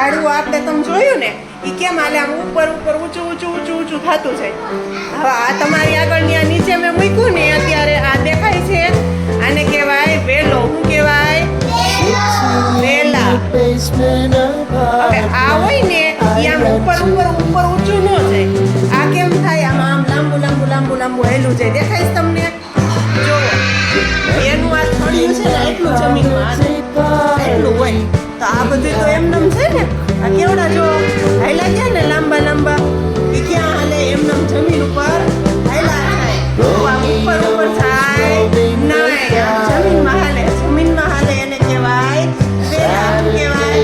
ઝાડવું આપણે તમે જોયું ને એ કેમ હાલે આમ ઉપર ઉપર ઊંચું ઊંચું ઊંચું ઊંચું થતું જાય. હવે આ તમારી આગળની આ નીચે મેં મૂક્યું ને અત્યારે આ દેખાય છે આને કહેવાય વેલો. શું કહેવાય? વેલા. હવે આ હોય ને એ આમ ઉપર ઉપર ઉપર ઊંચું ન જાય. આ કેમ થાય? આમ આમ લાંબુ લાંબુ લાંબુ લાંબુ હેલું જાય. દેખાય છે તમને? જો એનું આ થળિયું છે ને એટલું જમીનમાં એટલું હોય. તો આ બધું તો એમનેમ છે ને. આ કેવડા જો હાયલા ગયા ને લાંબા લાંબા એ ક્યાં હાલે? એમનેમ જમીન ઉપર હાયલા થાય. તો આમ ઉપર ઉપર થાય નહીં, જમીનમાં હાલે. જમીનમાં હાલે એને કહેવાય વેલા. કહેવાય